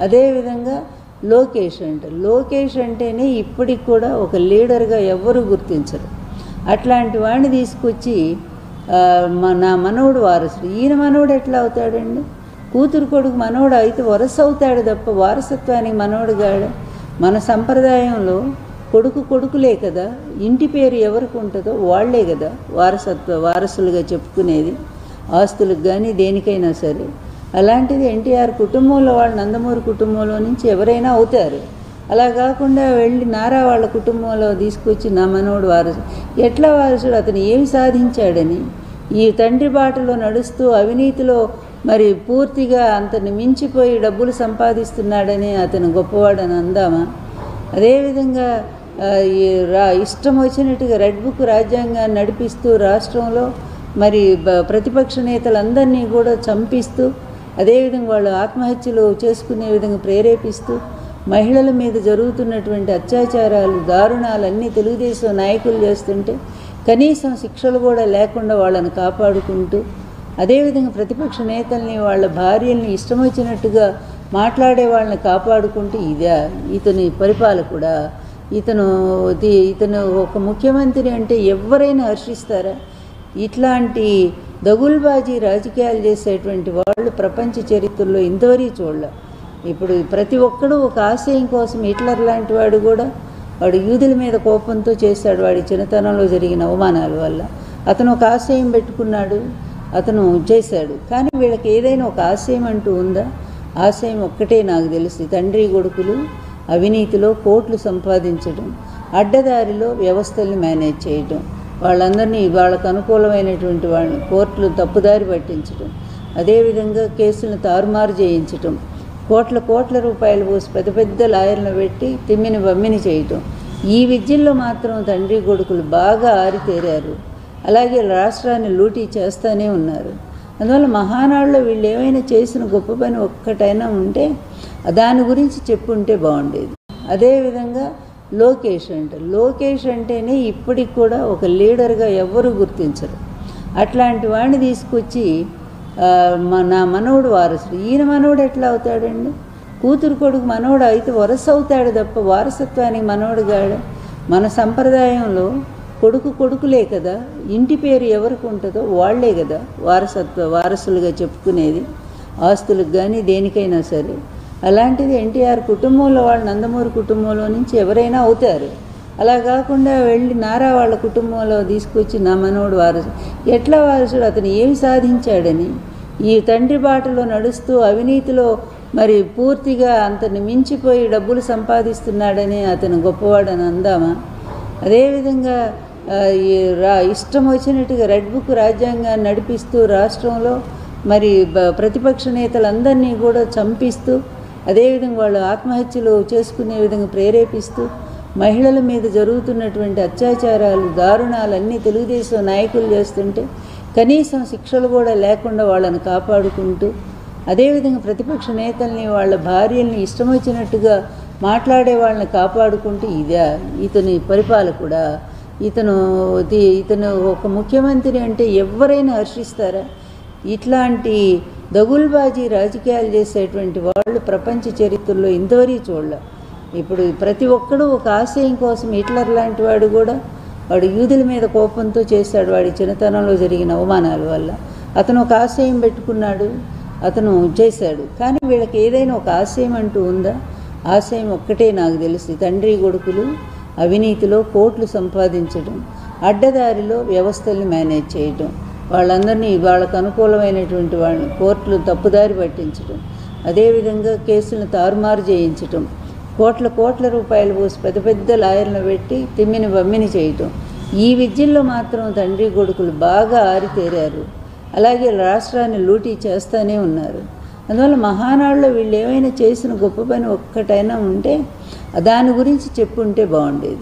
అదేవిధంగా లోకేష్ అంటేనే ఇప్పటికి కూడా ఒక లీడర్గా ఎవ్వరూ గుర్తించరు. అట్లాంటి వాడిని తీసుకొచ్చి నా మనవడు వారసుడు, ఈయన మనవడు ఎట్లా అవుతాడండి? కూతురు కొడుకు మనవడు అయితే వరస అవుతాడు తప్ప వారసత్వానికి మనవడు గాడు. మన సంప్రదాయంలో కొడుకులే కదా, ఇంటి పేరు ఎవరికి ఉంటుందో వాళ్లే కదా వారసులుగా చెప్పుకునేది, ఆస్తులకు కానీ దేనికైనా సరే. అలాంటిది ఎన్టీఆర్ కుటుంబంలో వాళ్ళు నందమూరి కుటుంబంలో నుంచి ఎవరైనా అవుతారు. అలా కాకుండా వెళ్ళి నారా వాళ్ళ కుటుంబంలో తీసుకొచ్చి నా మనవడు వారసుడు, ఎట్లా వారసుడు? అతను ఏమి సాధించాడని ఈ తండ్రి బాటలో నడుస్తూ అవినీతిలో మరి పూర్తిగా అంతని మించిపోయి డబ్బులు సంపాదిస్తున్నాడని అతను గొప్పవాడని అందామా? అదేవిధంగా ఇష్టం వచ్చినట్టుగా రెడ్ బుక్ రాజ్యాంగాన్ని నడిపిస్తూ రాష్ట్రంలో మరి ప్రతిపక్ష నేతలందరినీ కూడా చంపిస్తూ, అదేవిధంగా వాళ్ళు ఆత్మహత్యలు చేసుకునే విధంగా ప్రేరేపిస్తూ, మహిళల మీద జరుగుతున్నటువంటి అత్యాచారాలు దారుణాలన్నీ తెలుగుదేశం నాయకులు చేస్తుంటే కనీసం శిక్షలు కూడా లేకుండా వాళ్ళని కాపాడుకుంటూ, అదేవిధంగా ప్రతిపక్ష నేతల్ని వాళ్ళ భార్యల్ని ఇష్టం వచ్చినట్టుగా మాట్లాడే వాళ్ళని కాపాడుకుంటూ ఇతని పరిపాలకుడా? ఇతను ఒక ముఖ్యమంత్రి అంటే ఎవరైనా హర్షిస్తారా? ఇట్లాంటి దగుల్బాజీ రాజకీయాలు చేసేటువంటి వాళ్ళు ప్రపంచ చరిత్రలో ఇంతవరకు చూడలే. ఇప్పుడు ప్రతి ఒక్కడూ ఒక ఆశయం కోసం, హిట్లర్ లాంటి వాడు కూడా వాడు యూదుల మీద కోపంతో చేశాడు, వాడి చిన్నతనంలో జరిగిన అవమానాల వల్ల. అతను ఒక ఆశయం పెట్టుకున్నాడు, అతను చేశాడు. కానీ వీళ్ళకి ఏదైనా ఒక ఆశయం అంటూ ఉందా? ఆశయం ఒక్కటే నాకు తెలిసి, తండ్రి కొడుకులు అవినీతిలో కోట్లు సంపాదించడం, అడ్డదారిలో వ్యవస్థల్ని మేనేజ్ చేయటం, వాళ్ళందరినీ వాళ్ళకు అనుకూలమైనటువంటి వాళ్ళని కోర్టులు తప్పుదారి పట్టించడం, అదేవిధంగా కేసులను తారుమారు చేయించటం, కోట్ల రూపాయలు పోసి పెద్ద లాయర్లను పెట్టి తిమ్మిని బమ్మిని చేయటం. ఈ విద్యల్లో మాత్రం తండ్రి కొడుకులు బాగా ఆరితేరారు. అలాగే రాష్ట్రాన్ని లూటీ చేస్తూనే ఉన్నారు. అందువల్ల మహానాడులో వీళ్ళు ఏమైనా చేసిన గొప్ప పని ఒక్కటైనా ఉంటే దాని గురించి చెప్పుంటే బాగుండేది. అదేవిధంగా లోకేష్ అంటేనే ఇప్పటికి కూడా ఒక లీడర్గా ఎవ్వరూ గుర్తించరు. అట్లాంటి వాడిని తీసుకొచ్చి నా మనవడు వారసుడు, ఈయన మనవడు ఎట్లా అవుతాడండి? కూతురు కొడుకు మనవడు అయితే వరస అవుతాడు తప్ప వారసత్వానికి మనవడు గాడు. మన సంప్రదాయంలో కొడుకులే కదా, ఇంటి పేరు ఎవరికి ఉంటుందో వాళ్లే కదా వారసులుగా చెప్పుకునేది, ఆస్తులకు కానీ దేనికైనా సరే. అలాంటిది ఎన్టీఆర్ కుటుంబంలో వాళ్ళు నందమూరి కుటుంబంలో నుంచి ఎవరైనా అవుతారు. అలా కాకుండా వెళ్ళి నారా వాళ్ళ కుటుంబంలో తీసుకొచ్చి నా మనవడు వారసుడు, ఎట్లా వారసుడు? అతను ఏమి సాధించాడని ఈ తండ్రి బాటలో నడుస్తూ అవినీతిలో మరి పూర్తిగా అంతని మించిపోయి డబ్బులు సంపాదిస్తున్నాడని అతను గొప్పవాడని అందామా? అదేవిధంగా ఇష్టం వచ్చినట్టుగా రెడ్ బుక్ రాజ్యాంగాన్ని నడిపిస్తూ రాష్ట్రంలో మరి ప్రతిపక్ష నేతలందరినీ కూడా చంపిస్తూ, అదేవిధంగా వాళ్ళు ఆత్మహత్యలు చేసుకునే విధంగా ప్రేరేపిస్తూ, మహిళల మీద జరుగుతున్నటువంటి అత్యాచారాలు దారుణాలన్నీ తెలుగుదేశం నాయకులు చేస్తుంటే కనీసం శిక్షలు కూడా లేకుండా వాళ్ళని కాపాడుకుంటూ, అదేవిధంగా ప్రతిపక్ష నేతల్ని వాళ్ళ భార్యల్ని ఇష్టం వచ్చినట్టుగా మాట్లాడే వాళ్ళని కాపాడుకుంటూ ఇతని పరిపాలకుడా? ఇతను ఒక ముఖ్యమంత్రి అంటే ఎవరైనా హర్షిస్తారా? ఇట్లాంటి దగుల్బాజీ రాజకీయాలు చేసేటువంటి వాళ్ళు ప్రపంచ చరిత్రలో ఇంతవరకు చూడలే. ఇప్పుడు ప్రతి ఒక్కడూ ఒక ఆశయం కోసం, హిట్లర్ లాంటి వాడు కూడా వాడు యూదుల మీద కోపంతో చేశాడు, వాడి చిన్నతనంలో జరిగిన అవమానాల వల్ల. అతను ఒక ఆశయం పెట్టుకున్నాడు, అతను చేశాడు. కానీ వీళ్ళకి ఏదైనా ఒక ఆశయం అంటూ ఉందా? ఆశయం ఒక్కటే నాకు తెలిసి, తండ్రి కొడుకులు అవినీతిలో కోట్లు సంపాదించడం, అడ్డదారిలో వ్యవస్థల్ని మేనేజ్ చేయటం, వాళ్ళందరినీ వాళ్ళకు అనుకూలమైనటువంటి వాళ్ళని కోర్టులు తప్పుదారి పట్టించడం, అదేవిధంగా కేసులను తారుమారు చేయించటం, కోట్ల రూపాయలు పోసి పెద్ద లాయర్లను పెట్టి తిమ్మిని బమ్మిని చేయటం. ఈ విద్యల్లో మాత్రం తండ్రి కొడుకులు బాగా ఆరితేరారు. అలాగే రాష్ట్రాన్ని లూటీ చేస్తూనే ఉన్నారు. అందువల్ల మహానాడులో వీళ్ళు ఏమైనా చేసిన గొప్ప పని ఒక్కటైనా ఉంటే దాని గురించి చెప్పుంటే బాగుండేది.